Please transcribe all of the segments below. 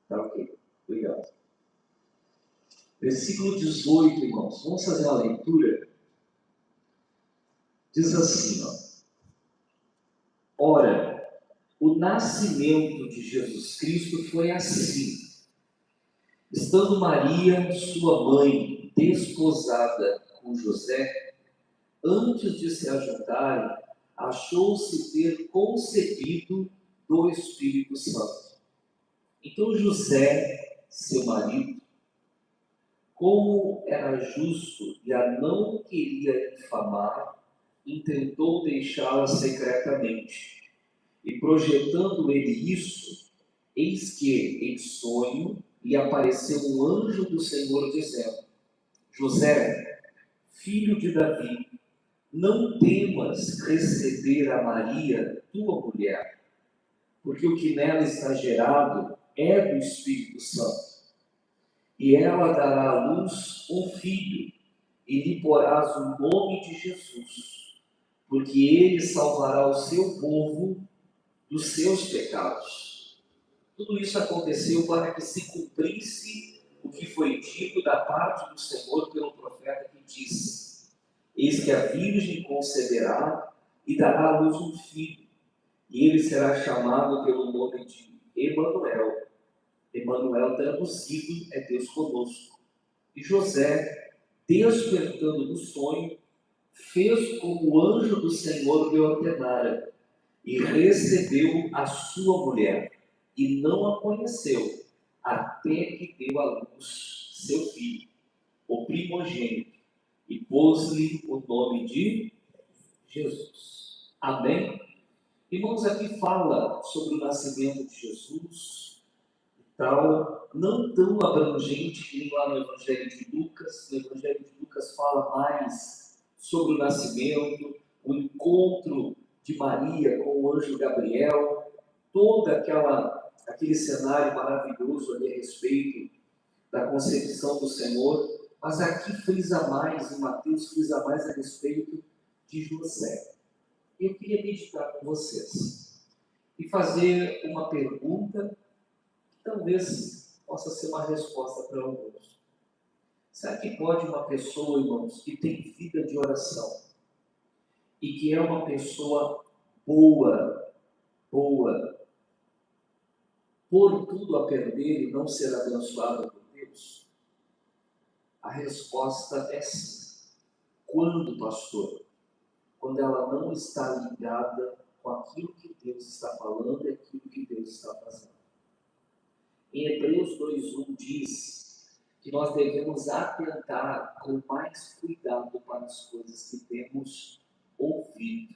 Tá ok. Obrigado. Versículo 18, irmãos. Vamos fazer uma leitura. Diz assim, ó. Ora, o nascimento de Jesus Cristo foi assim. Estando Maria, sua mãe, desposada com José, antes de se ajuntarem, achou-se ter concebido do Espírito Santo. Então José, seu marido, como era justo e a não queria infamar, intentou deixá-la secretamente. E projetando ele isso, eis que, em sonho, lhe apareceu um anjo do Senhor dizendo: José, filho de Davi, não temas receber a Maria, tua mulher, porque o que nela está gerado é do Espírito Santo. E ela dará à luz um filho, e lhe porás o nome de Jesus, porque ele salvará o seu povo dos seus pecados. Tudo isso aconteceu para que se cumprisse o que foi dito da parte do Senhor pelo profeta que disse: Eis que a Virgem conceberá e dará à luz um filho, e ele será chamado pelo nome de Emanuel. Emanuel traduzido é Deus conosco. E José, despertando do sonho, fez como o anjo do Senhor lhe ordenara, e recebeu a sua mulher, e não a conheceu, até que deu à luz seu filho, o primogênito, e pôs-lhe o nome de Jesus. Amém? Irmãos, aqui fala sobre o nascimento de Jesus, tal, não tão abrangente que nem lá no Evangelho de Lucas. No Evangelho de Lucas fala mais sobre o nascimento, o encontro de Maria com o anjo Gabriel, todo aquele cenário maravilhoso ali a respeito da concepção do Senhor, mas aqui frisa mais, em Mateus frisa mais a respeito de José. Eu queria meditar com vocês e fazer uma pergunta que talvez possa ser uma resposta para alguns. Será que pode uma pessoa, irmãos, que tem vida de oração e que é uma pessoa boa, por tudo a perder e não ser abençoada por Deus? A resposta é sim. Quando, pastor? Quando ela não está ligada com aquilo que Deus está falando e aquilo que Deus está fazendo. Em Hebreus 2:1 diz que nós devemos atentar com mais cuidado para as coisas que temos ouvido,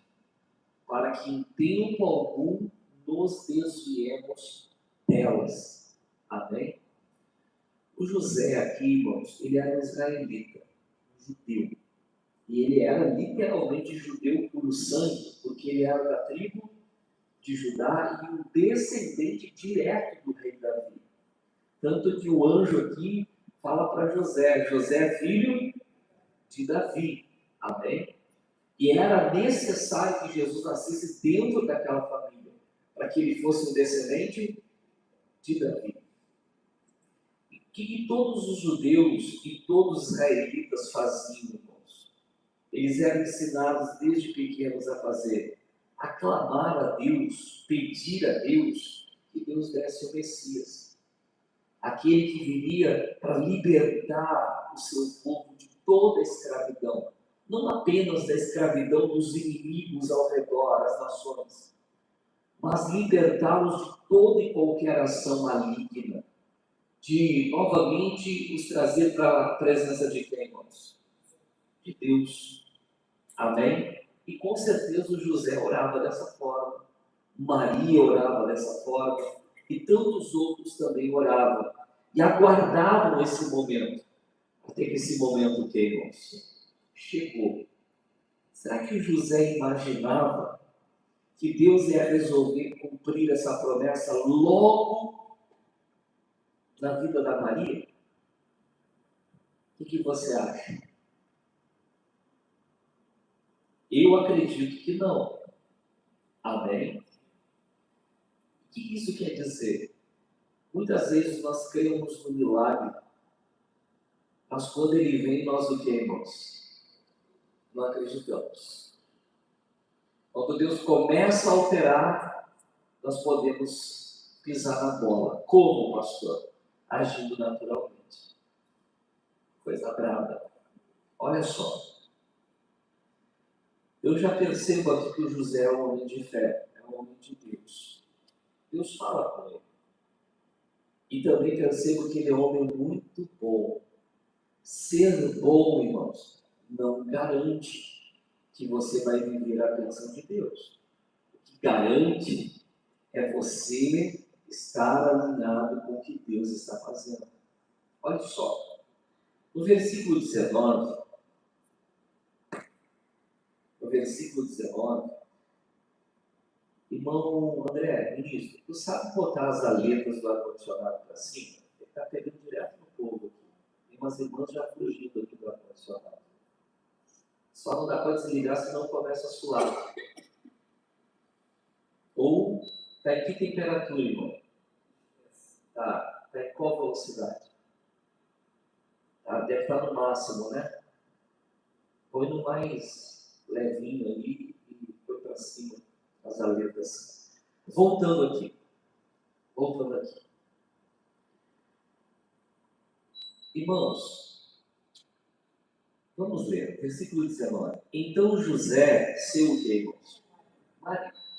para que em tempo algum nos desviemos delas. Amém? O José aqui, irmãos, ele era um israelita, um judeu. E ele era literalmente judeu puro sangue, porque ele era da tribo de Judá e um descendente direto do rei Davi. Tanto que o anjo aqui fala para José: José, filho de Davi. Amém? E era necessário que Jesus nascesse dentro daquela família, para que ele fosse um descendente de Davi. O que todos os judeus e todos os israelitas faziam, irmãos? Eles eram ensinados desde pequenos a fazer, a clamar a Deus, pedir a Deus que Deus desse o Messias. Aquele que viria para libertar o seu povo de toda a escravidão, não apenas da escravidão dos inimigos ao redor, as nações, mas libertá-los de toda e qualquer ação maligna, de novamente os trazer para a presença de quem, irmãos? De Deus. Amém? E com certeza o José orava dessa forma, Maria orava dessa forma, e tantos outros também oravam. E aguardavam esse momento. Até que esse momento, que, irmãos? Chegou. Será que o José imaginava que Deus ia resolver cumprir essa promessa logo na vida da Maria? O que você acha? Eu acredito que não. Amém? O que isso quer dizer? Muitas Muitas vezes nós cremos no milagre, mas quando ele vem, nós o que, irmãos? Não acreditamos. Quando Deus começa a operar, nós podemos pisar na bola. Como, pastor? Agindo naturalmente. Coisa brava. Olha só. Eu já percebo aqui que o José é um homem de fé, é um homem de Deus. Deus fala com ele. E também percebo que ele é um homem muito bom. Ser bom, irmãos, não garante que você vai viver a bênção de Deus. O que garante é você estar alinhado com o que Deus está fazendo. Olha só, no versículo 19, irmão André, ministro, tu sabe botar as aletas do ar-condicionado para cima? Ele está pegando direto no povo aqui. Tem umas irmãs já fugindo aqui do ar-condicionado. Só não dá para desligar, senão começa a suar. Ou, está em que temperatura, irmão? Está em qual velocidade? Tá, deve estar no máximo, né? Põe no mais levinho ali e põe para cima as aletas. Voltando aqui. Irmãos, vamos ler, versículo 19. Então José, seu rei, irmãos.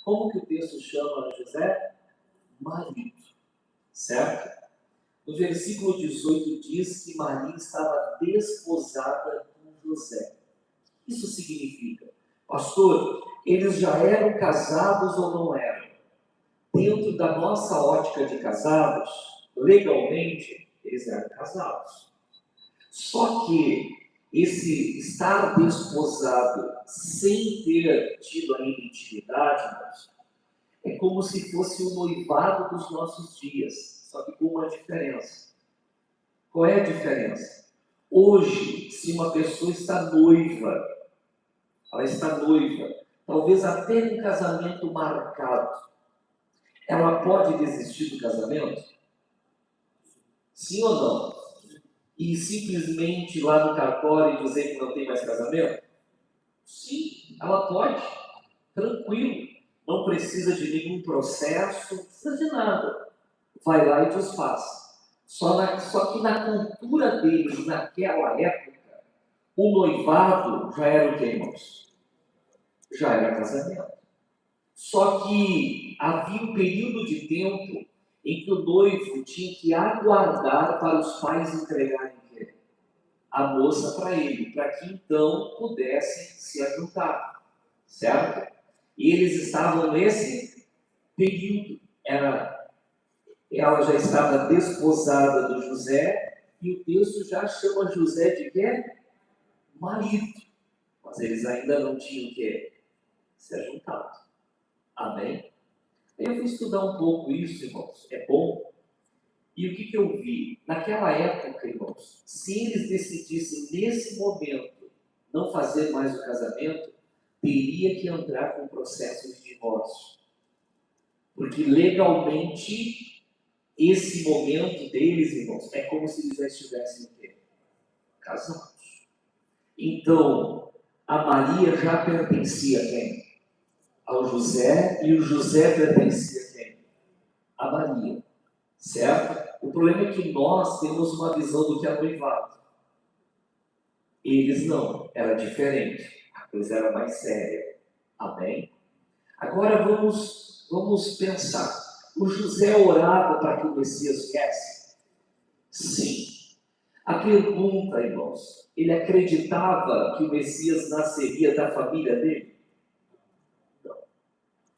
Como que o texto chama José? Marido. Certo? No versículo 18 diz que Maria estava desposada com José. Isso significa, pastor, eles já eram casados ou não eram? Dentro da nossa ótica de casados, legalmente, eles eram casados. Só que esse estar desposado sem ter tido ainda intimidade, é como se fosse o noivado dos nossos dias, só que com uma diferença. Qual é a diferença? Hoje, se uma pessoa está noiva, talvez até um casamento marcado, ela pode desistir do casamento? Sim ou não? E simplesmente ir lá no cartório dizer que não tem mais casamento? Sim, ela pode. Tranquilo. Não precisa de nenhum processo, não precisa de nada. Vai lá e desfaz. Só que na cultura deles, naquela época, o noivado já era o que, irmãos? Já era casamento. Só que havia um período de tempo em que o noivo tinha que aguardar para os pais entregarem a moça para ele, para que então pudessem se ajuntar, certo? E eles estavam nesse período. Ela já estava desposada do José, e o texto já chama José de quê? Marido. Mas eles ainda não tinham o quê? Se ajuntado. Amém? Eu fui estudar um pouco isso, irmãos. É bom. E o que eu vi? Naquela época, irmãos, se eles decidissem nesse momento não fazer mais o casamento, teria que entrar com o processo de divórcio. Porque legalmente, esse momento deles, irmãos, é como se eles já estivessem casados. Então, a Maria já pertencia a quem? Ao José, e o José pertencia a quem? A Maria. Certo? O problema é que nós temos uma visão do que é noivado. Eles não, era diferente. A coisa era mais séria. Amém? Agora vamos pensar. O José orava para que o Messias viesse? Sim. A pergunta, irmãos, ele acreditava que o Messias nasceria da família dele? Não.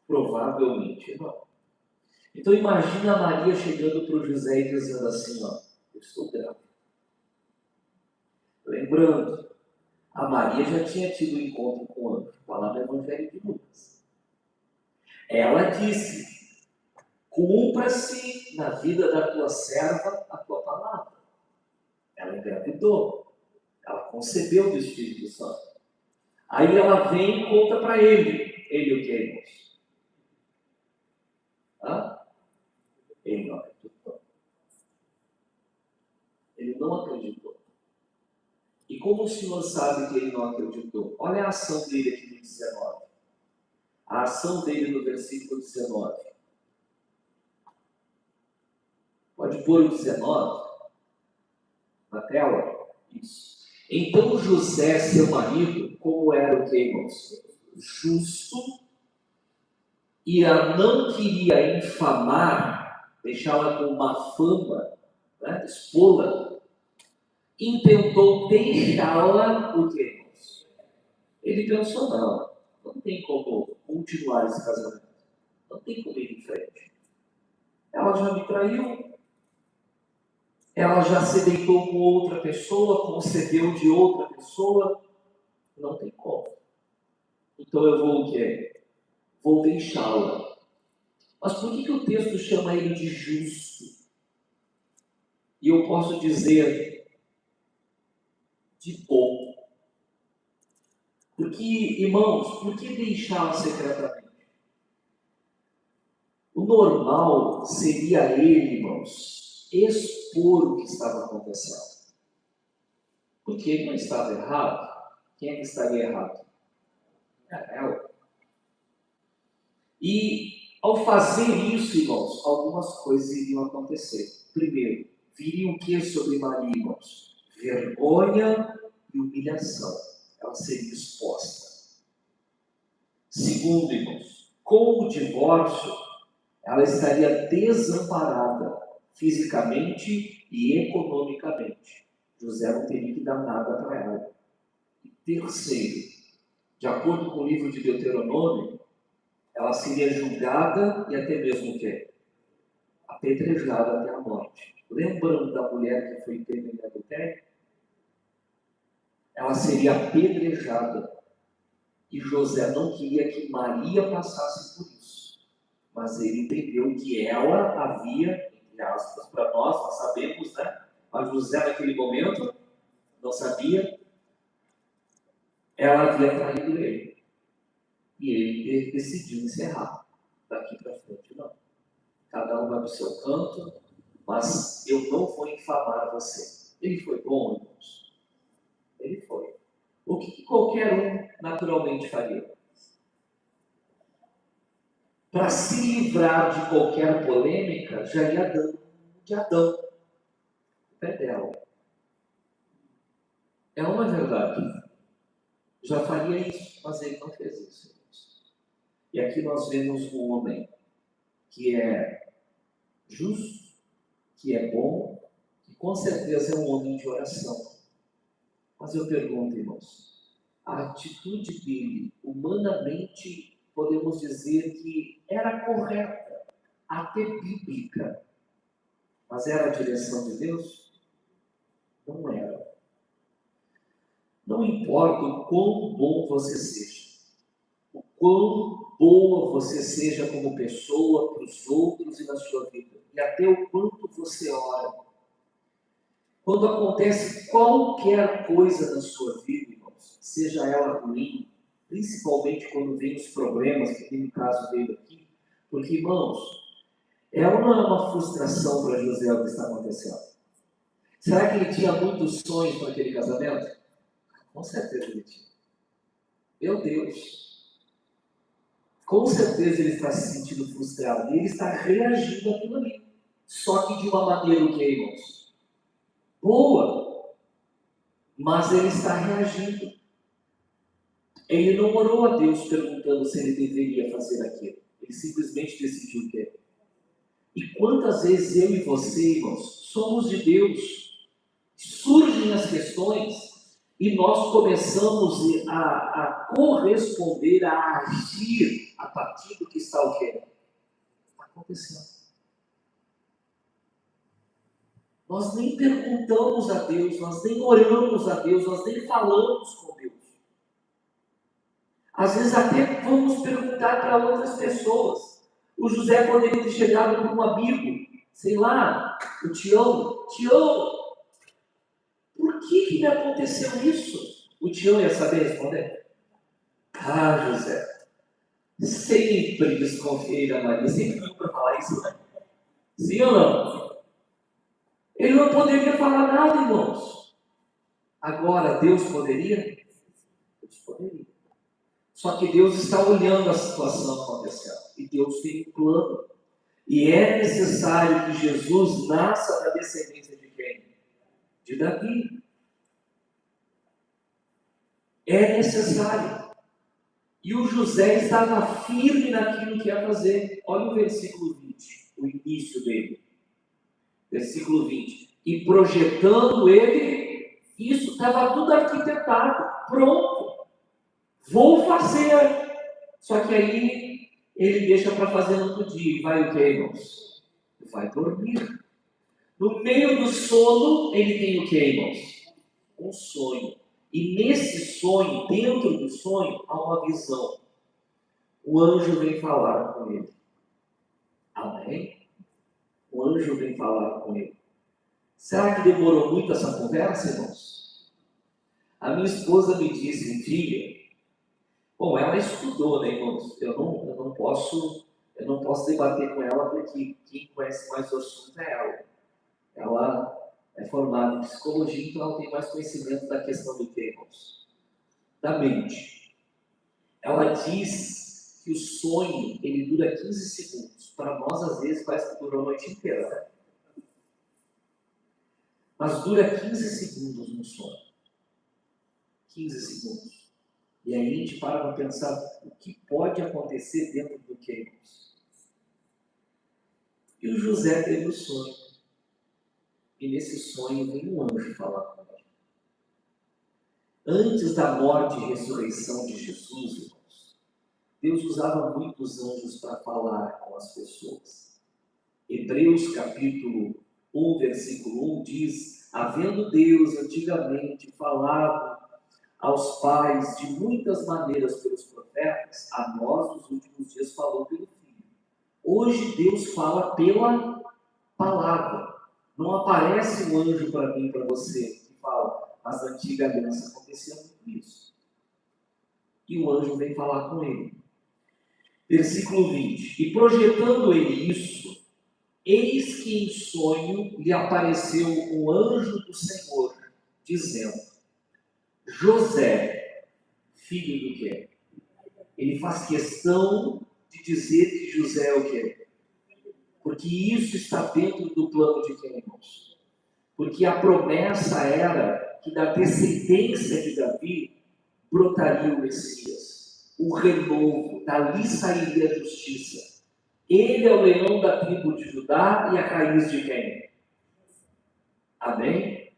Provavelmente não. Então imagina a Maria chegando para o José e dizendo assim, ó, eu estou grávida. Lembrando, a Maria já tinha tido um encontro com o anjo, está lá no Evangelho de Lucas. Ela disse, cumpra-se na vida da tua serva a tua palavra. Ela engravidou, ela concebeu do Espírito Santo. Aí ela vem e conta para ele. Ele o que, irmãos? Ele não acreditou. não acreditou. E como o senhor sabe que ele não acreditou? Olha a ação dele aqui no 19. A ação dele no versículo 19. Pode pôr o 19 na tela? Isso. Então José, seu marido, como era o que, irmãos? Justo, e não queria infamar, deixá-la com uma fama, né, expô-la, intentou deixá-la o que, irmãos? Ele pensou, não tem como continuar esse casamento, não tem como ir em frente. Ela já me traiu, ela já se deitou com outra pessoa, concebeu de outra pessoa, não tem como. Então eu vou o quê? Vou deixá-la. Mas por que o texto chama ele de justo? E eu posso dizer de bom. Porque, irmãos, por que deixá-la secretamente? O normal seria ele, irmãos, expor o que estava acontecendo. Porque ele não estava errado. Quem é que estaria errado? Ela. E ao fazer isso, irmãos, algumas coisas iriam acontecer. Primeiro, viria o que sobre Maria, irmãos? Vergonha e humilhação. Ela seria exposta. Segundo, irmãos, com o divórcio, ela estaria desamparada fisicamente e economicamente. José não teria que dar nada para ela. E terceiro, de acordo com o livro de Deuteronômio, ela seria julgada e até mesmo o quê? Apedrejada até a morte. Lembrando da mulher que foi pega em adultério? Ela seria apedrejada. E José não queria que Maria passasse por isso. Mas ele entendeu que ela havia, entre aspas, para nós sabemos, né? Mas José naquele momento não sabia, ela havia traído ele. E ele decidiu encerrar. Daqui para frente, não. Cada um vai para o seu canto, mas eu não vou infamar você. Ele foi bom, irmãos? Ele foi. O que qualquer um naturalmente faria? Para se livrar de qualquer polêmica, já ia dando de Adão, o pé dela. É uma verdade. Já faria isso, mas ele não fez isso, irmãos. E aqui nós vemos um homem que é justo, que é bom, que com certeza é um homem de oração. Mas eu pergunto, irmãos, a atitude dele, humanamente, podemos dizer que era correta, até bíblica, mas era a direção de Deus? Não era. Não importa o quão bom você seja, o quão boa você seja como pessoa para os outros e na sua vida, e até o quanto você ora. Quando acontece qualquer coisa na sua vida, irmãos, seja ela ruim, principalmente quando vem os problemas, que tem o caso dele aqui, porque, irmãos, é uma frustração para José o que está acontecendo. Será que ele tinha muitos sonhos para aquele casamento? Com certeza ele tinha. Meu Deus! Com certeza ele está se sentindo frustrado. E ele está reagindo àquilo ali. Só que de uma maneira o que, irmãos? Boa! Mas ele está reagindo. Ele não orou a Deus perguntando se ele deveria fazer aquilo. Ele simplesmente decidiu que é. E quantas vezes eu e você, irmãos, somos de Deus, surgem as questões e nós começamos a corresponder, a agir a partir do que está o quê? Está acontecendo. Nós nem perguntamos a Deus, nós nem oramos a Deus, nós nem falamos com Deus. Às vezes até vamos perguntar para outras pessoas. O José poderia ter chegado para um amigo, sei lá, o Tião, por que me aconteceu isso? O Tião ia saber responder? Ah, José, sempre desconfiei da Maria, sempre fui para falar isso, né? Sim ou não? Ele não poderia falar nada, irmãos. Agora, Deus poderia? Deus poderia. Só que Deus está olhando a situação acontecendo. E Deus tem um plano. E é necessário que Jesus nasça da descendência de quem? De Davi. É necessário. E o José estava firme naquilo que ia fazer. Olha o versículo 20, o início dele. Versículo 20. E projetando ele, isso estava tudo arquitetado, pronto. Vou fazer. Só que aí ele deixa para fazer no outro dia. E vai o que, irmãos? Vai dormir. No meio do sono, ele tem o que, irmãos? Um sonho. E nesse sonho, dentro do sonho, há uma visão. O anjo vem falar com ele. Amém? O anjo vem falar com ele. Será que demorou muito essa conversa, irmãos? A minha esposa me disse, filha, bom, ela estudou, né, irmãos? Eu não posso debater com ela, porque quem conhece mais o assunto é ela. Ela é formada em psicologia, então ela tem mais conhecimento da questão do que, irmãos? Da mente. Ela diz que o sonho, ele dura 15 segundos. Para nós, às vezes, parece que durou a noite inteira, né? Mas dura 15 segundos no sonho. 15 segundos. E aí a gente para pensar o que pode acontecer dentro do que, irmãos? E o José teve o sonho. E nesse sonho vem um anjo falar com ele. Antes da morte e ressurreição de Jesus, irmãos, Deus usava muitos anjos para falar com as pessoas. Hebreus capítulo 1, versículo 1 diz: havendo Deus antigamente falado aos pais de muitas maneiras pelos profetas, a nós nos últimos dias falou pelo Filho. Hoje Deus fala pela palavra. Não aparece um anjo para mim e para você que fala, mas na antiga aliança acontecia muito isso. E o anjo vem falar com ele. Versículo 20. E projetando ele isso, eis que em sonho lhe apareceu um anjo do Senhor, dizendo: José, filho do quê? Ele faz questão de dizer que José é o quê? Porque isso está dentro do plano de quem, irmãos? Porque a promessa era que da descendência de Davi brotaria o Messias, o renovo, dali sairia a justiça. Ele é o leão da tribo de Judá e a raiz de quem? Amém?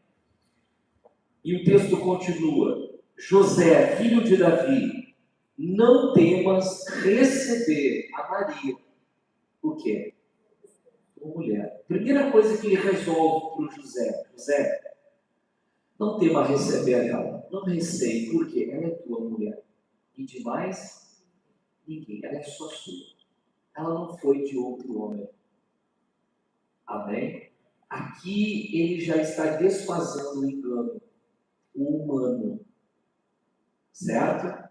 E o texto continua: José, filho de Davi, não temas receber a Maria. O quê? Uma mulher. Primeira coisa que ele resolve para o José: José, não tema receber ela. Não receie, porque ela é tua mulher. E de mais ninguém. Ela é só sua. Ela não foi de outro homem. Amém? Aqui ele já está desfazendo o engano, o humano. Certo?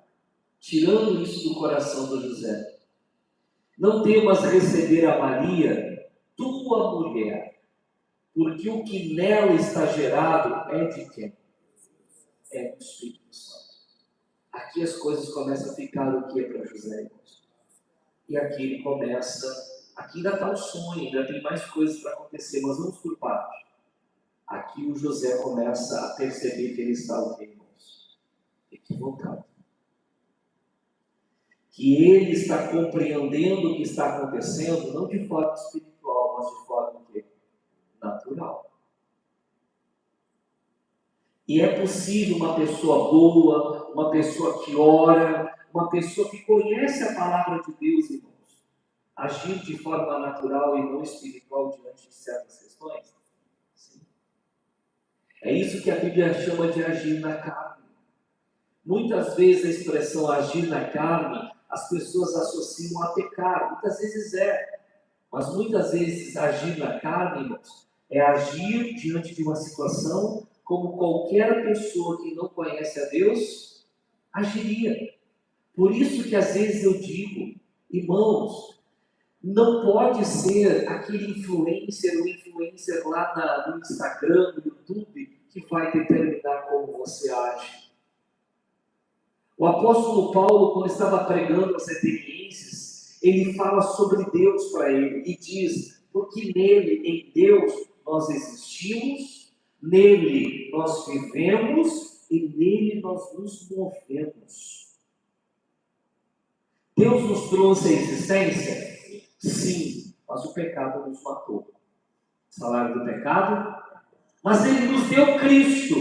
Tirando isso do coração do José. Não temas receber a Maria, tua mulher, porque o que nela está gerado é de quem? É do Espírito Santo. Aqui as coisas começam a ficar o que é para José, irmãos? E aqui ele começa, aqui ainda está o sonho, ainda tem mais coisas para acontecer, mas vamos por parte. Aqui o José começa a perceber que ele está o que, irmãos? Equivocado. Que ele está compreendendo o que está acontecendo, não de forma espiritual, mas de forma natural. E é possível uma pessoa boa, uma pessoa que ora, uma pessoa que conhece a palavra de Deus, irmãos, agir de forma natural e não espiritual diante de certas questões? Sim. É isso que a Bíblia chama de agir na carne. Muitas vezes a expressão agir na carne, as pessoas associam a pecar. Muitas vezes é. Mas muitas vezes agir na carne, irmãos, é agir diante de uma situação como qualquer pessoa que não conhece a Deus agiria. Por isso que às vezes eu digo, irmãos, Não pode ser aquele influencer ou influencer lá no Instagram, no YouTube, que vai determinar como você age. O apóstolo Paulo, quando estava pregando aos atenienses, ele fala sobre Deus para ele e diz: porque nele, em Deus, nós existimos, nele nós vivemos e nele nós nos movemos. Deus nos trouxe a existência? Sim, mas o pecado nos matou. O salário do pecado? Mas ele nos deu Cristo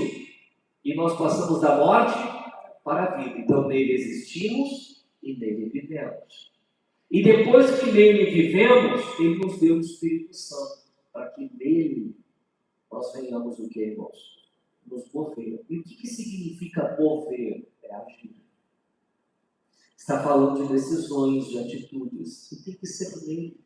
e nós passamos da morte para a vida. Então nele existimos e nele vivemos. E depois que nele vivemos, ele nos deu o Espírito Santo, para que nele nós venhamos o que, irmãos? Nos mover. E o que significa mover? É agir. Está falando de decisões, de atitudes. E tem que ser nele.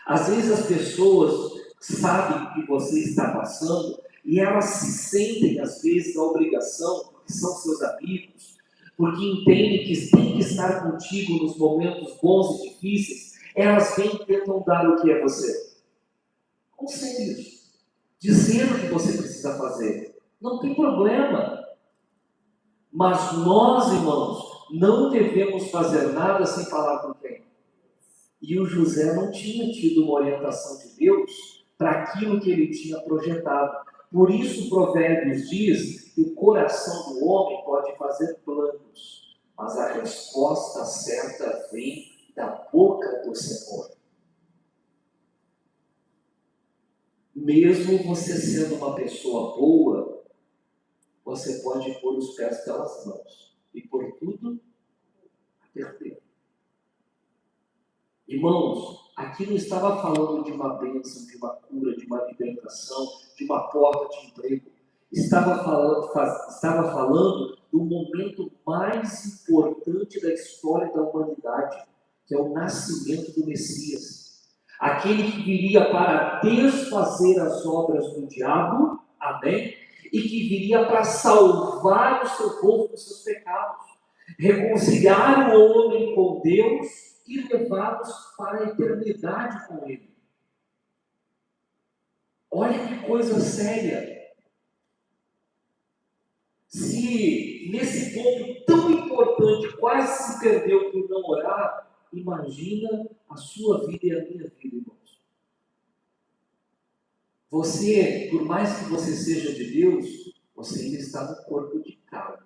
Às vezes as pessoas sabem o que você está passando e elas se sentem, às vezes, na obrigação, porque são seus amigos, porque entendem que tem que estar contigo nos momentos bons e difíceis, elas vêm e tentam dar o que é você? Conselhos. Dizer o que você precisa fazer. Não tem problema. Mas nós, irmãos, não devemos fazer nada sem falar com quem? E o José não tinha tido uma orientação de Deus para aquilo que ele tinha projetado. Por isso, Provérbios diz que o coração do homem pode fazer planos, mas a resposta certa vem da boca do Senhor. Mesmo você sendo uma pessoa boa, você pode pôr os pés pelas mãos e por tudo a perder. Irmãos, aqui não estava falando de uma bênção, de uma cura, de uma libertação, de uma porta de emprego. Estava falando do momento mais importante da história da humanidade, que é o nascimento do Messias. Aquele que viria para desfazer as obras do diabo, amém? E que viria para salvar o seu povo dos seus pecados, reconciliar o homem com Deus e levá-los para a eternidade com Ele. Olha que coisa séria. Se nesse ponto tão importante quase se perdeu por não orar, imagina a sua vida e a minha vida, irmãos. Você, por mais que você seja de Deus, você ainda está no corpo de carne.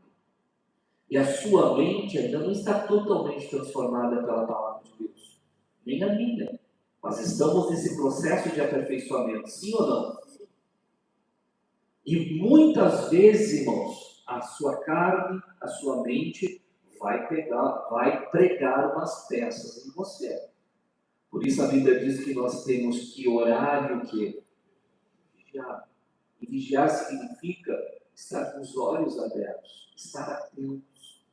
E a sua mente ainda não está totalmente transformada pela palavra de Deus. Nem a minha. Mas estamos nesse processo de aperfeiçoamento, sim ou não? E muitas vezes, irmãos, a sua carne, a sua mente vai pregar umas peças em você. Por isso a Bíblia diz que nós temos que orar e o quê? Vigiar. E vigiar significa estar com os olhos abertos, estar atentos.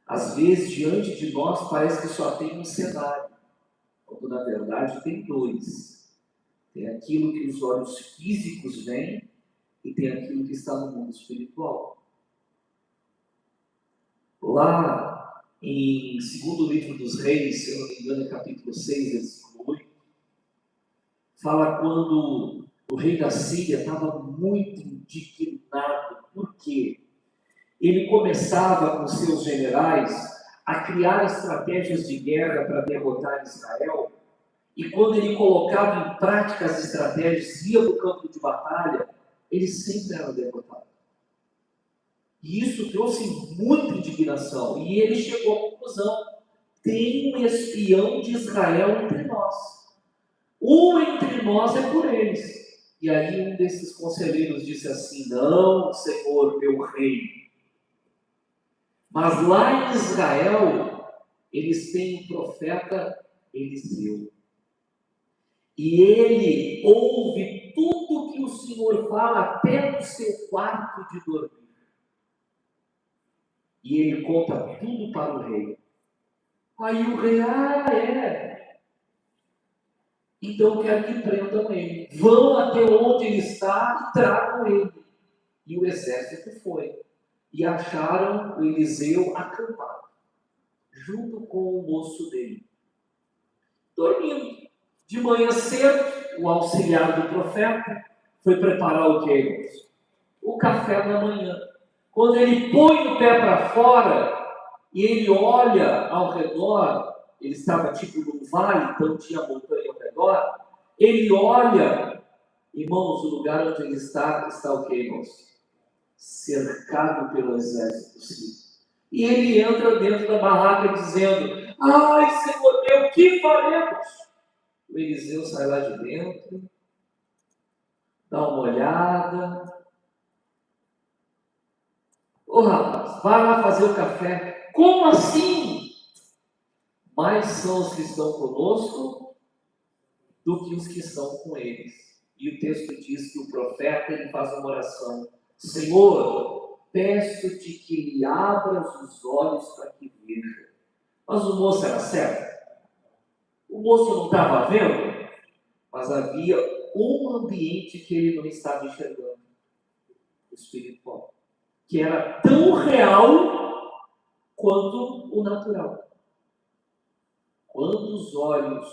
Às vezes, diante de nós, parece que só tem um cenário, quando na verdade tem dois. Tem aquilo que os olhos físicos veem e tem aquilo que está no mundo espiritual. Lá em 2º livro dos Reis, se eu não me engano, capítulo 6, versículo 8, fala quando o rei da Síria estava muito indignado. Por quê? Ele começava com seus generais a criar estratégias de guerra para derrotar Israel, e quando ele colocava em prática as estratégias, ia para o campo de batalha, ele sempre era derrotado. E isso trouxe muita indignação, e ele chegou à conclusão: tem um espião de Israel entre nós. Um entre nós é por eles. E aí um desses conselheiros disse assim: não, Senhor, meu rei, mas lá em Israel, eles têm um profeta Eliseu. E ele ouve tudo que o Senhor fala até no seu quarto de dormir. E ele conta tudo para o rei. Aí o rei, então quero que prendam ele. Vão até onde ele está e tragam ele. E o exército foi. E acharam o Eliseu acampado. junto com o moço dele, dormindo. De manhã cedo, o auxiliar do profeta foi preparar o que, irmãos? O café da manhã. Quando ele põe o pé para fora e ele olha ao redor, ele estava tipo num vale, então tinha montanha ao redor, ele olha, irmãos, o lugar onde ele está o que, irmãos? Cercado pelo exército sírio. E ele entra dentro da barraca dizendo: ai, Senhor meu, o que faremos? O Eliseu sai lá de dentro, dá uma olhada. Ô rapaz, vai lá fazer o café. Como assim? Mais são os que estão conosco do que os que estão com eles. E o texto diz que o profeta ele faz uma oração: Senhor, peço-te que lhe abras os olhos para que veja. Mas o moço era cego. O moço não estava vendo, mas havia um ambiente que ele não estava enxergando, o espiritual, que era tão real quanto o natural. Quando os olhos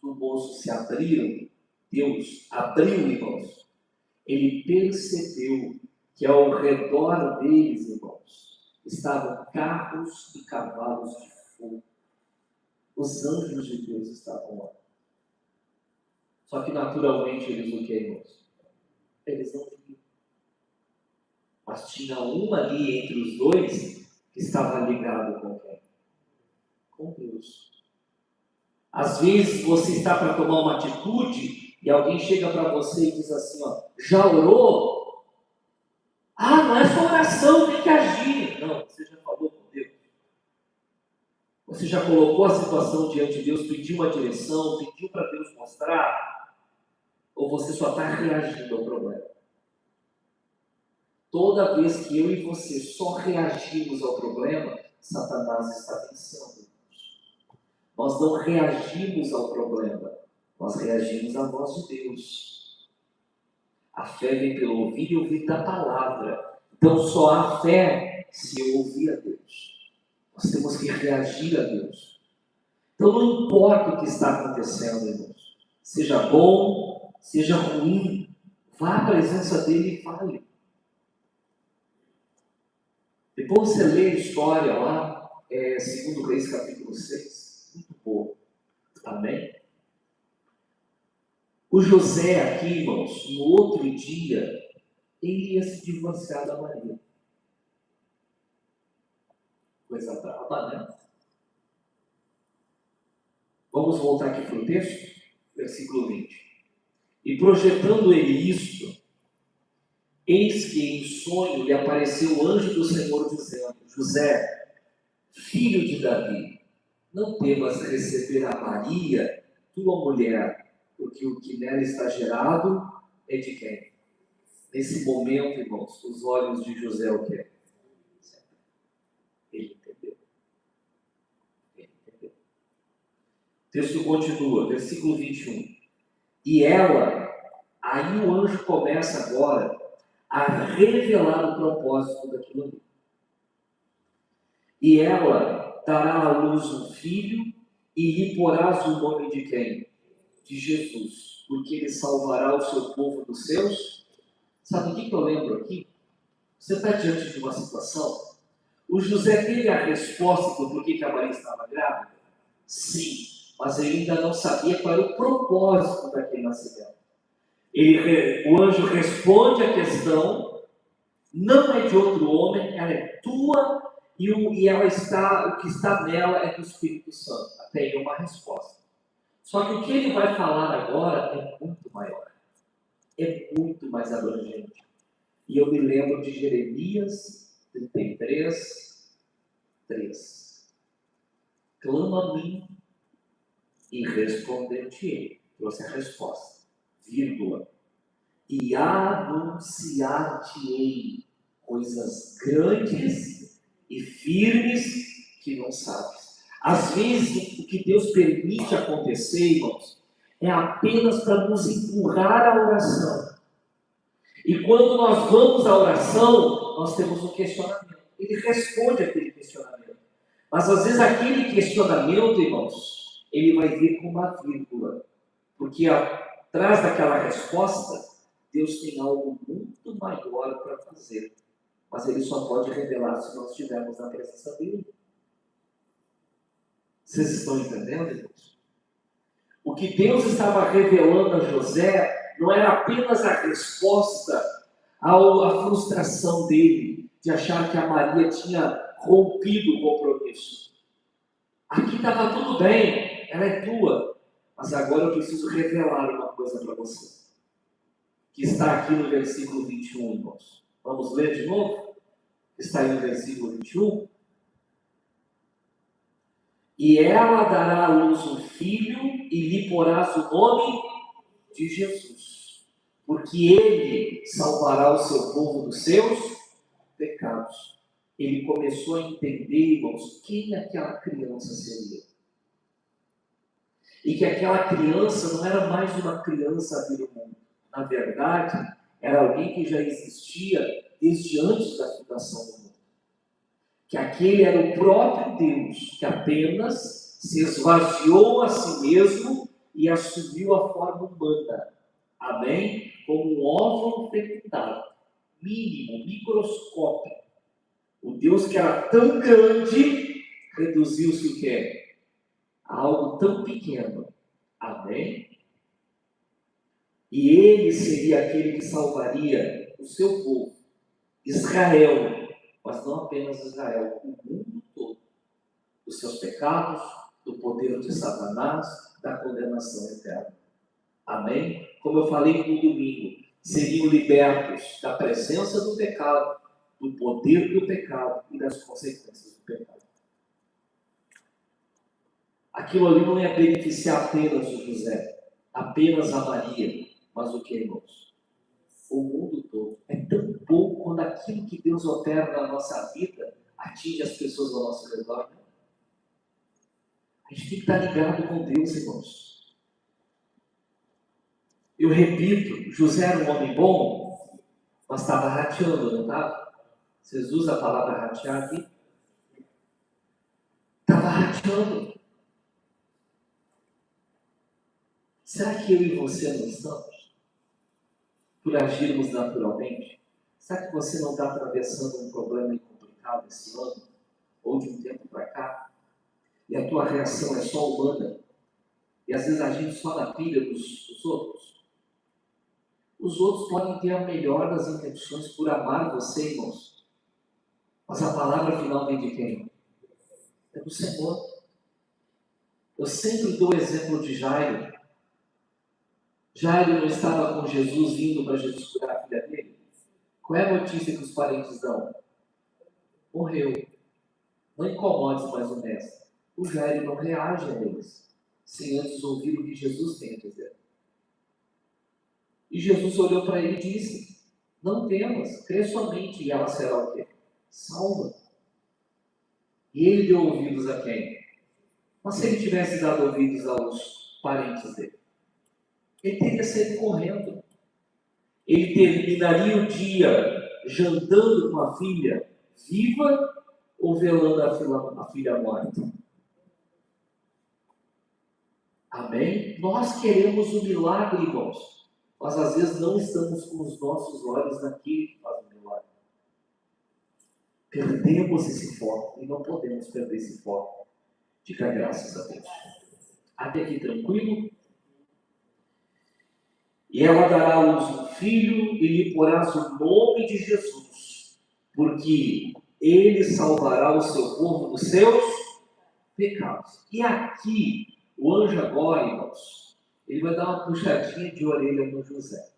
do moço se abriram, Deus abriu, irmãos, ele percebeu que ao redor deles, irmãos, estavam carros e cavalos de fogo. Os anjos de Deus estavam lá. Só que naturalmente eles o que, irmãos? Eles não viam. Mas tinha um ali entre os dois que estava ligado com quem? Com Deus. Às vezes você está para tomar uma atitude e alguém chega para você e diz assim, ó, já orou? Ah, não é só oração, tem que agir. Não, você já falou com Deus. Você já colocou a situação diante de Deus, pediu uma direção, pediu para Deus mostrar? Ou você só está reagindo ao problema? Toda vez que eu e você só reagimos ao problema, Satanás está vencendo. Nós não reagimos ao problema, nós reagimos à voz de Deus. A fé vem pelo ouvir e ouvir da palavra. Então só há fé se eu ouvir a Deus. Nós temos que reagir a Deus. Então não importa o que está acontecendo, irmãos. Seja bom, seja ruim, vá à presença dele e fale. Depois você lê a história lá, 2 Reis capítulo 6. Muito boa. Amém? O José aqui, irmãos, no outro dia, ele ia se divorciar da Maria. Coisa brava, né? Vamos voltar aqui para o texto, versículo 20. E projetando ele isto, eis que em sonho lhe apareceu o anjo do Senhor dizendo: José, filho de Davi, não temas receber a Maria, tua mulher, porque o que nela está gerado é de quem? Nesse momento, irmãos, os olhos de José o quê? Ele entendeu. Ele entendeu. O texto continua, versículo 21. E ela, aí o anjo começa agora a revelar o propósito daquilo ali. E ela dará à luz um filho e lhe porás o nome de quem? De Jesus, porque ele salvará o seu povo dos seus. Sabe o que eu lembro aqui? Você está diante de uma situação. O José teve a resposta do porquê que a Maria estava grávida? Sim, mas ele ainda não sabia qual era o propósito daquele nascimento. O anjo responde a questão, não é de outro homem, ela é tua e ela está, o que está nela é do Espírito Santo. Até aí uma resposta. Só que o que ele vai falar agora é muito maior, é muito mais abrangente. E eu me lembro de Jeremias 33, 3. Clama a mim e responder-te-ei. Trouxe a resposta, vírgula. E anunciar-te-ei coisas grandes e firmes que não sabes. Às vezes, o que Deus permite acontecer, irmãos, é apenas para nos empurrar à oração. E quando nós vamos à oração, nós temos um questionamento. Ele responde aquele questionamento. Mas às vezes aquele questionamento, irmãos, ele vai vir com uma vírgula, porque atrás daquela resposta, Deus tem algo muito maior para fazer. Mas ele só pode revelar se nós estivermos na presença dele. Vocês estão entendendo, irmãos? O que Deus estava revelando a José não era apenas a resposta à frustração dele, de achar que a Maria tinha rompido o compromisso. Aqui estava tudo bem, ela é tua, mas agora eu preciso revelar uma coisa para você, que está aqui no versículo 21, irmãos. Vamos ler de novo? Está aí no versículo 21. E ela dará à luz um filho e lhe porás o nome de Jesus, porque ele salvará o seu povo dos seus pecados. Ele começou a entender, irmãos, quem aquela criança seria. E que aquela criança não era mais uma criança a vir ao mundo. Na verdade, era alguém que já existia desde antes da fundação do mundo. Que aquele era o próprio Deus, que apenas se esvaziou a si mesmo e assumiu a forma humana. Amém? Como um óvulo fecundado, mínimo, microscópico. O Deus que era tão grande, reduziu-se o quê? A algo tão pequeno. Amém? E ele seria aquele que salvaria o seu povo, Israel, mas não apenas Israel, o mundo todo, dos seus pecados, do poder de Satanás, da condenação eterna. Amém? Como eu falei no domingo, seriam libertos da presença do pecado, do poder do pecado e das consequências do pecado. Aquilo ali não ia beneficiar apenas o José, apenas a Maria, mas o que, irmãos? O mundo todo. É tão pouco quando aquilo que Deus opera na nossa vida atinge as pessoas ao nosso redor. A gente tem que estar ligado com Deus, irmãos. Eu repito, José era um homem bom, mas estava rateando, não estava? Vocês usam a palavra ratear aqui? Estava rateando. Será que eu e você não estamos? Por agirmos naturalmente? Será que você não está atravessando um problema complicado esse ano? Ou de um tempo para cá? E a tua reação é só humana? E às vezes agindo só na pilha dos outros? Os outros podem ter a melhor das intenções por amar você, irmãos. Mas a palavra final vem de quem? É do Senhor. Eu sempre dou o exemplo de Jairo. Jairo não estava com Jesus indo para Jesus curar a filha dele? Qual é a notícia que os parentes dão? Morreu. Não incomodes mais o mestre. O Jairo não reage a eles, sem antes ouvir o que Jesus tem a dizer. E Jesus olhou para ele e disse: não temas, crê somente e ela será o quê? Salva. E ele deu ouvidos a quem? Mas se ele tivesse dado ouvidos aos parentes dele, ele teria saído correndo. Ele terminaria o dia jantando com a filha viva ou velando a filha morta. Amém? Nós queremos o milagre, irmãos, mas às vezes não estamos com os nossos olhos naquele que faz o milagre. Perdemos esse foco e não podemos perder esse foco. Diga graças a Deus. Até aqui tranquilo? E ela dará à luz um filho e lhe porás o nome de Jesus, porque ele salvará o seu povo dos seus pecados. E aqui, o anjo agora, irmãos, ele vai dar uma puxadinha de orelha no José.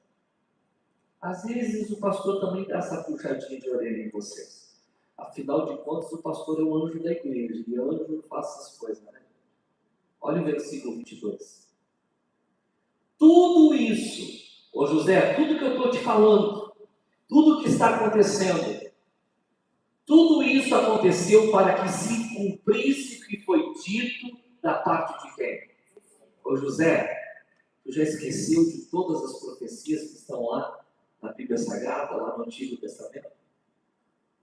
Às vezes o pastor também dá essa puxadinha de orelha em vocês. Afinal de contas, o pastor é o anjo da igreja, e o anjo não faz essas coisas, né? Olha o versículo 22. Tudo isso, ô José, tudo que eu estou te falando, tudo que está acontecendo, tudo isso aconteceu para que se cumprisse o que foi dito da parte de quem? Ô José, tu já esqueceu de todas as profecias que estão lá na Bíblia Sagrada, lá no Antigo Testamento?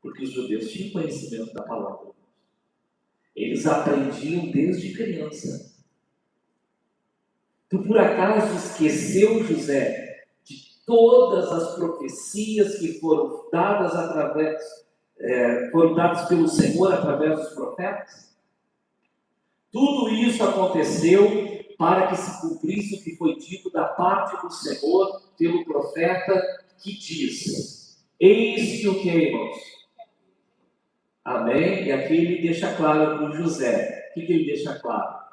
Porque os judeus tinham conhecimento da palavra. Eles aprendiam desde criança. Tu por acaso esqueceu, José, de todas as profecias que foram dadas foram dadas pelo Senhor através dos profetas? Tudo isso aconteceu para que se cumprisse o que foi dito da parte do Senhor pelo profeta, que diz: eis que o que, irmãos? Amém? E aqui ele deixa claro para o José. O que ele deixa claro?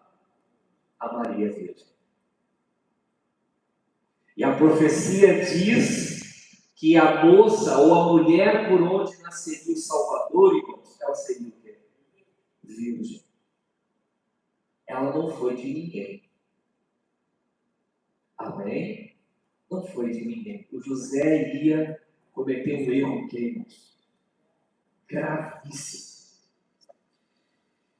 A Maria Virgem. E a profecia diz que a moça ou a mulher por onde nasceria o Salvador, irmãos, ela seria o quê? Virgem. Ela não foi de ninguém. Amém? Não foi de ninguém. O José ia cometer um erro, irmãos? Gravíssimo.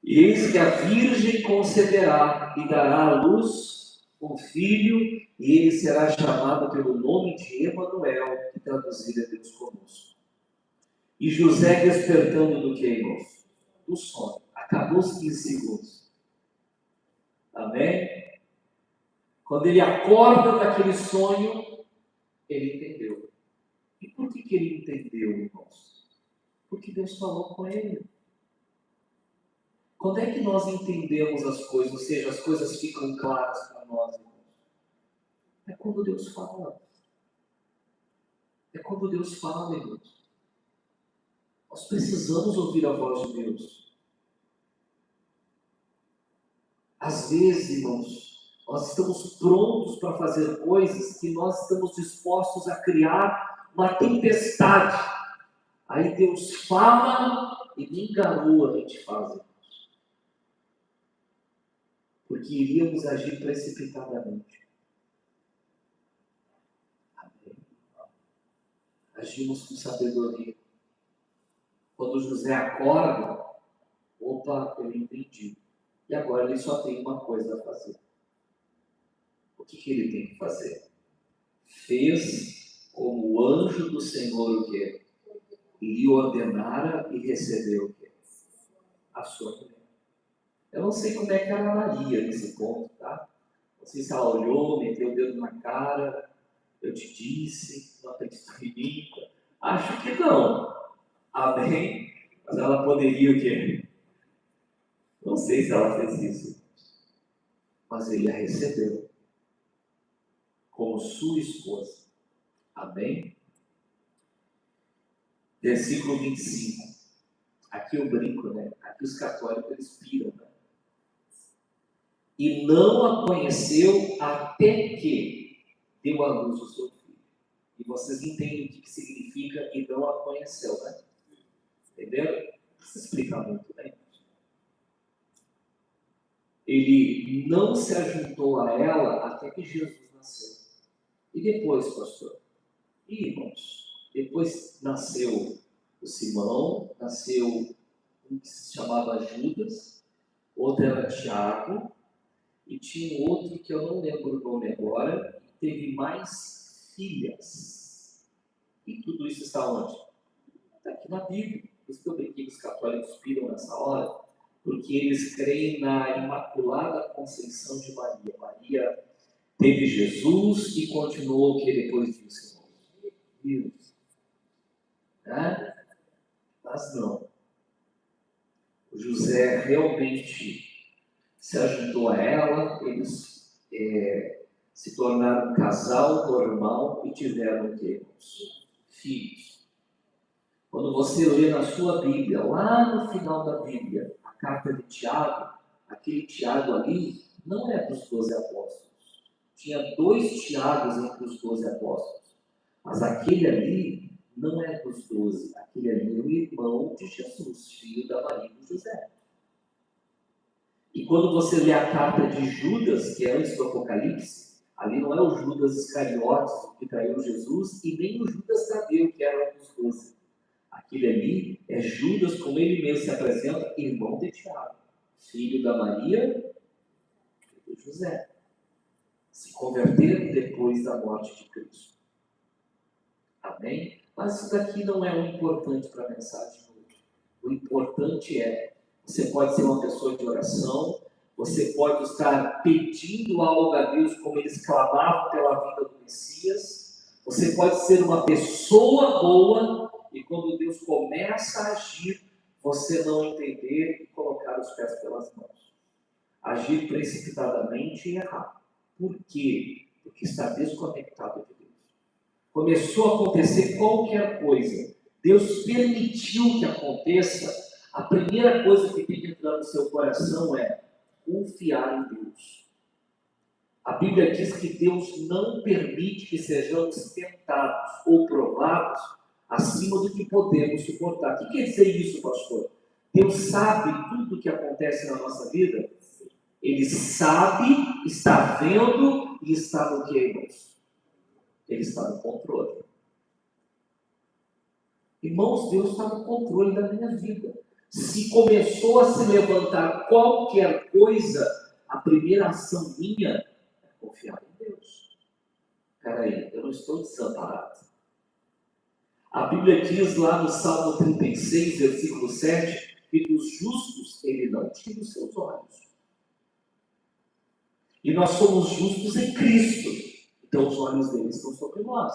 E eis que a Virgem conceberá e dará à luz um filho, e ele será chamado pelo nome de Emanuel, que traduzido é Deus conosco. E José despertando do que, irmãos? Do sono. Acabou os 15 segundos. Amém? Quando ele acorda daquele sonho, ele entendeu. E por que ele entendeu, irmãos? Porque Deus falou com ele. Quando é que nós entendemos as coisas, ou seja, as coisas ficam claras para nós, irmãos? É quando Deus fala. É quando Deus fala, irmãos. Nós precisamos ouvir a voz de Deus. Às vezes, irmãos, nós estamos prontos para fazer coisas que nós estamos dispostos a criar uma tempestade. Aí Deus fala e nem garoa a gente faz, irmãos. Porque iríamos agir precipitadamente. Agimos com sabedoria. Quando José acorda, opa, eu entendi. E agora ele só tem uma coisa a fazer. O que ele tem que fazer? Fez como o anjo do Senhor o quê? Lhe ordenara e recebeu o quê? A sua mulher. Eu não sei como é que era Maria nesse ponto, tá? Não sei se ela olhou, meteu o dedo na cara, eu te disse, não acreditou em mim. Acho que não. Amém? Mas ela poderia o quê? Não sei se ela fez isso. Mas ele a recebeu como sua esposa. Amém? Versículo 25. Aqui eu brinco, né? Aqui os católicos eles piram, né? E não a conheceu até que deu à luz o seu filho. E vocês entendem o que significa e não a conheceu, né? Entenderam? Não precisa explicar muito, né? Ele não se ajuntou a ela até que Jesus nasceu. E depois, pastor? E, irmãos, depois nasceu o Simão, nasceu um que se chamava Judas, outro era Tiago, e tinha um outro que eu não lembro o nome agora, que teve mais filhas. E tudo isso está onde? Está aqui na Bíblia. Por isso que eu brinquei que os católicos piram nessa hora, porque eles creem na Imaculada Conceição de Maria. Maria teve Jesus e continuou o que depois disso, irmãos? Deus. Né? Mas não. O José realmente se ajuntou a ela, eles se tornaram um casal normal e tiveram filhos. Quando você lê na sua Bíblia, lá no final da Bíblia, a carta de Tiago, aquele Tiago ali não é dos 12 apóstolos. Tinha 2 Tiagos entre os 12 apóstolos. Mas aquele ali não é dos 12. Aquele ali é o irmão de Jesus, filho da Maria e do José. E quando você lê a carta de Judas, que é antes do Apocalipse, ali não é o Judas Iscariotes que traiu Jesus, e nem o Judas Tadeu, que era um dos 12. Aquele ali é Judas, como ele mesmo se apresenta, irmão de Tiago, filho da Maria e do José. Se converteram depois da morte de Cristo. Amém? Mas isso daqui não é o importante para a mensagem de hoje. O importante é Você pode ser uma pessoa de oração, você pode estar pedindo algo a Deus como eles clamavam pela vida do Messias. Você pode ser uma pessoa boa e quando Deus começa a agir, você não entender e colocar os pés pelas mãos. Agir precipitadamente e errar. Por quê? Porque está desconectado de Deus. Começou a acontecer qualquer coisa, Deus permitiu que aconteça, a primeira coisa que tem que entrar no seu coração é confiar em Deus. A Bíblia diz que Deus não permite que sejamos tentados ou provados acima do que podemos suportar. O que quer dizer isso, pastor? Deus sabe tudo o que acontece na nossa vida? Ele sabe, está vendo e está no que, irmãos? Ele está no controle. Irmãos, Deus está no controle da minha vida. Se começou a se levantar qualquer coisa, a primeira ação minha é confiar em Deus. Espera aí, eu não estou desamparado. A Bíblia diz lá no Salmo 36, versículo 7, que dos justos ele não tira os seus olhos. E nós somos justos em Cristo. Então os olhos dele estão sobre nós.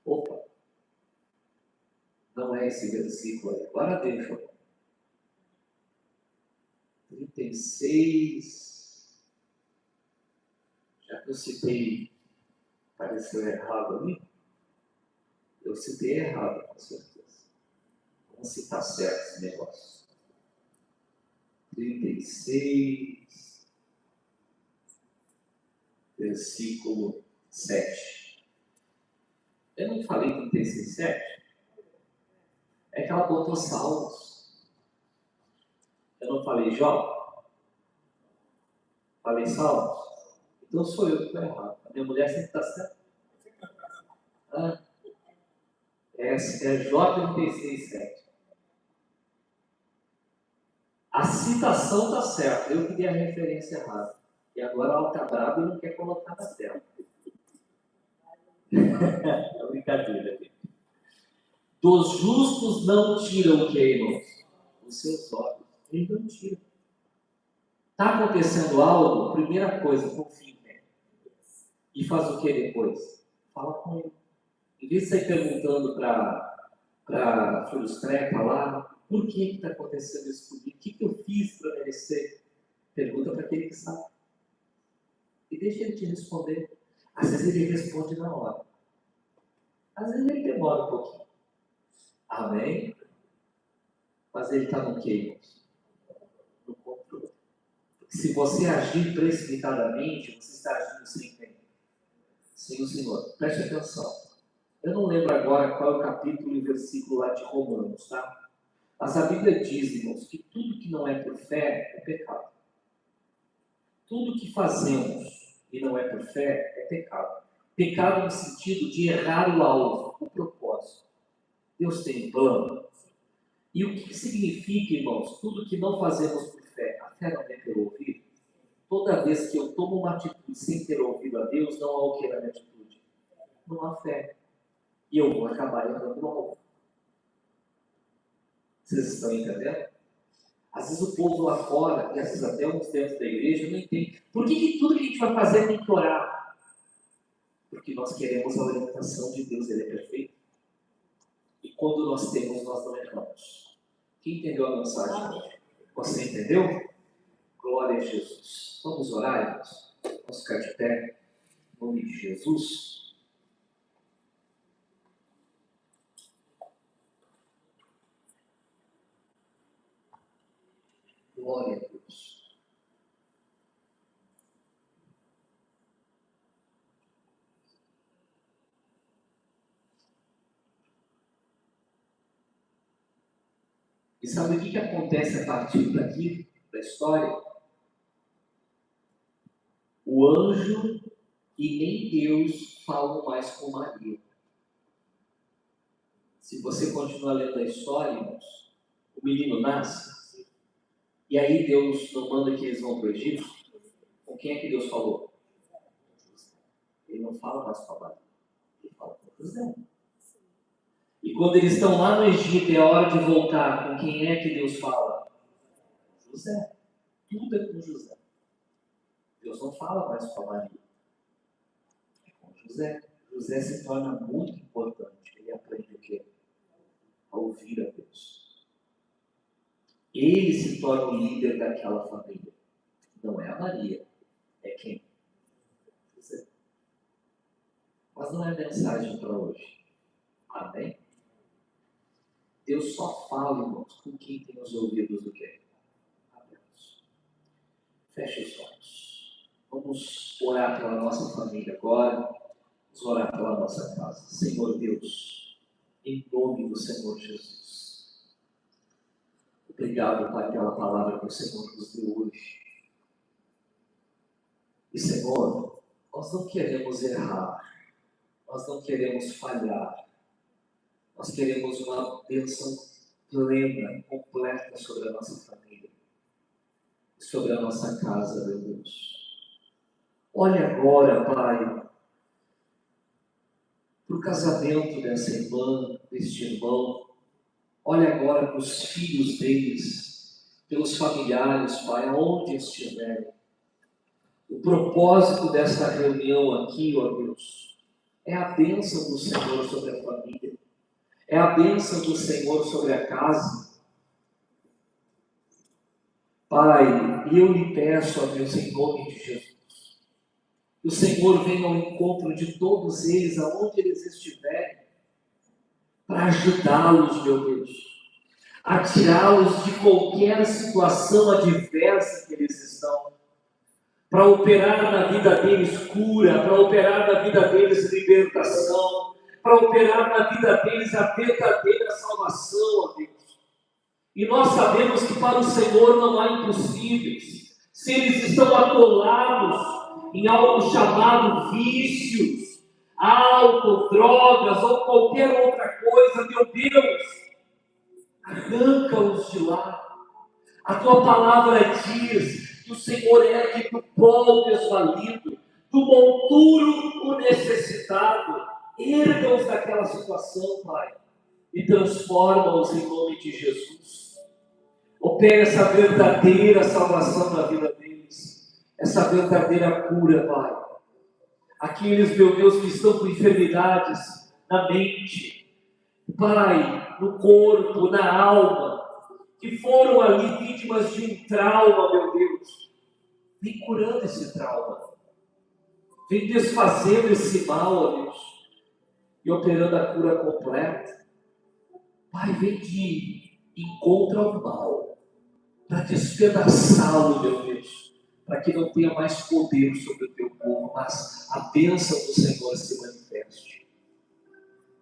Opa! Não é esse versículo aí. Agora deixa. 36. Já que eu citei, pareceu errado ali. Eu citei errado, com certeza. Vamos citar certo esse negócio. 36, versículo 7. Eu não falei 36, 7? É que ela botou Salmos. Eu não falei Jó? Falei Salmos? Então sou eu que estou errado. A minha mulher sempre está certa. É Jó 36, 7. A citação está certa, eu que dei a referência errada. E agora ela está brava e não quer colocar na tela. É brincadeira, gente. Dos justos não tiram o que, irmãos? Os seus olhos. Ele não tira. Está acontecendo algo? Primeira coisa, confia em Ele. E faz o que depois? Fala com Ele. Em vez de sair perguntando para frustreca lá, por que está acontecendo isso comigo? O que eu fiz para merecer? Pergunta para aquele que sabe. E deixa ele te responder. Às vezes ele responde na hora. Às vezes ele demora um pouquinho. Amém? Mas ele está no quê? No controle. Se você agir precipitadamente, você está agindo sem quem? Sem o Senhor. Preste atenção. Eu não lembro agora qual é o capítulo e o versículo lá de Romanos, tá? Mas a Bíblia diz, irmãos, que tudo que não é por fé é pecado. Tudo que fazemos e não é por fé é pecado. Pecado no sentido de errar o alvo, o propósito. Deus tem um plano. E o que significa, irmãos, tudo que não fazemos por fé? A fé não é pelo ouvido. Toda vez que eu tomo uma atitude sem ter ouvido a Deus, não há o que na minha atitude? Não há fé. E eu vou acabar errando o alvo. Vocês estão entendendo? Às vezes o povo lá fora, e às vezes até uns dentro da igreja, não entende. Por que tudo que a gente vai fazer tem que orar? Porque nós queremos a orientação de Deus, Ele é perfeito. E quando nós temos, nós não erramos. Quem entendeu a mensagem? Você entendeu? Glória a Jesus. Vamos orar, irmãos? Vamos ficar de pé. Em nome de Jesus. Glória a Deus. E sabe o que acontece a partir daqui, da história? O anjo e nem Deus falam mais com Maria. Se você continuar lendo a história, irmãos, o menino nasce, e aí Deus não manda que eles vão para o Egito. Com quem é que Deus falou? Ele não fala mais com a Maria, ele fala com José. E quando eles estão lá no Egito, é a hora de voltar, com quem é que Deus fala? José. Tudo é com José. Deus não fala mais com a Maria. É com José. José se torna muito importante. Ele aprende o quê? A ouvir a Deus. Ele se torna o líder daquela família. Não é a Maria. É quem? José. Mas não é mensagem para hoje. Amém? Deus só fala, irmãos, com quem tem os ouvidos do quê? Abertos. Feche os olhos. Vamos orar pela nossa família agora. Vamos orar pela nossa casa. Senhor Deus, em nome do Senhor Jesus. Obrigado, Pai, pela palavra que o Senhor nos deu hoje. E, Senhor, nós não queremos errar. Nós não queremos falhar. Nós queremos uma bênção plena, completa sobre a nossa família. Sobre a nossa casa, meu Deus. Olha agora, Pai, para o casamento dessa irmã, deste irmão. Olha agora para os filhos deles, pelos familiares, Pai, aonde estiverem. O propósito desta reunião aqui, ó Deus, é a bênção do Senhor sobre a família. É a bênção do Senhor sobre a casa. Pai, eu lhe peço, ó Deus, em nome de Jesus, que o Senhor venha ao encontro de todos eles, aonde eles estiverem, para ajudá-los, meu Deus, a tirá-los de qualquer situação adversa que eles estão, para operar na vida deles cura, para operar na vida deles libertação, para operar na vida deles a verdadeira salvação, ó Deus. E nós sabemos que para o Senhor não há impossíveis. Se eles estão atolados em algo chamado vícios, álcool, drogas ou qualquer outra coisa, meu Deus, arranca-os de lá. A tua palavra diz que o Senhor ergue do pó o desvalido, do monturo o necessitado. Erga-os daquela situação, Pai, e transforma-os em nome de Jesus. Opera essa verdadeira salvação na vida deles, essa verdadeira cura, Pai. Aqueles, meu Deus, que estão com enfermidades na mente, Pai, no corpo, na alma, que foram ali vítimas de um trauma, meu Deus, vem curando esse trauma, vem desfazendo esse mal, ó Deus, e operando a cura completa. Pai, vem de encontro ao mal, para despedaçá-lo, meu Deus, para que não tenha mais poder sobre o teu povo, mas a bênção do Senhor se manifeste.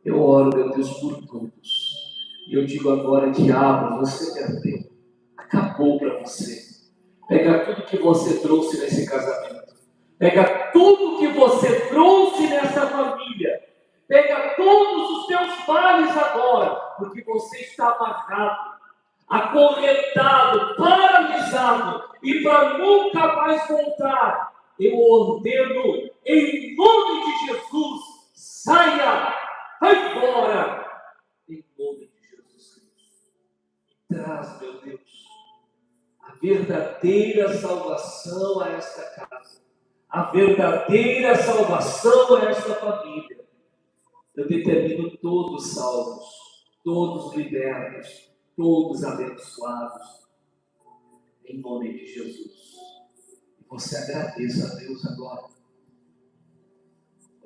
Eu oro, meu Deus, por todos. E eu digo agora, diabo, você perdeu. Acabou para você. Pega tudo que você trouxe nesse casamento. Pega tudo que você trouxe nessa família. Pega todos os teus males agora, porque você está amarrado, acorrentado, paralisado, e para nunca mais voltar. Eu ordeno, em nome de Jesus, saia, vai fora, em nome de Jesus Cristo. E traz, meu Deus, a verdadeira salvação a esta casa, a verdadeira salvação a esta família. Eu determino todos salvos, todos libertos, todos abençoados, em nome de Jesus. E você agradeça a Deus agora.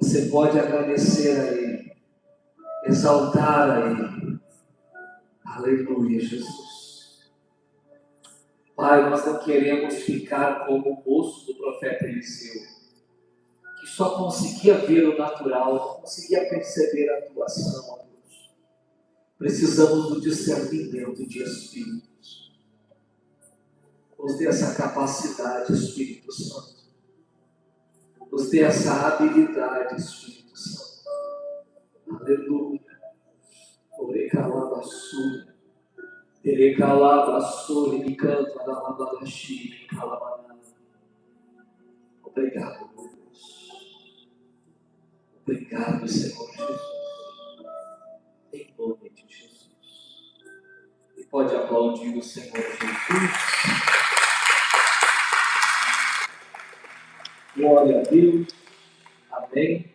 Você pode agradecer a Ele, exaltar a Ele. Aleluia, Jesus. Pai, nós não queremos ficar como o moço do profeta Eliseu, que só conseguia ver o natural, não conseguia perceber a atuação, ó Deus. Precisamos do discernimento de espíritos. Nos dê essa capacidade, Espírito Santo. Nos dê essa habilidade, Espírito Santo. Aleluia. Orecalabassura. Terecalabassura. Me canta na labaxi. Obrigado, meu Deus. Obrigado, Senhor Jesus. Em nome de Jesus. E pode aplaudir o Senhor Jesus. Glória a Deus. Amém.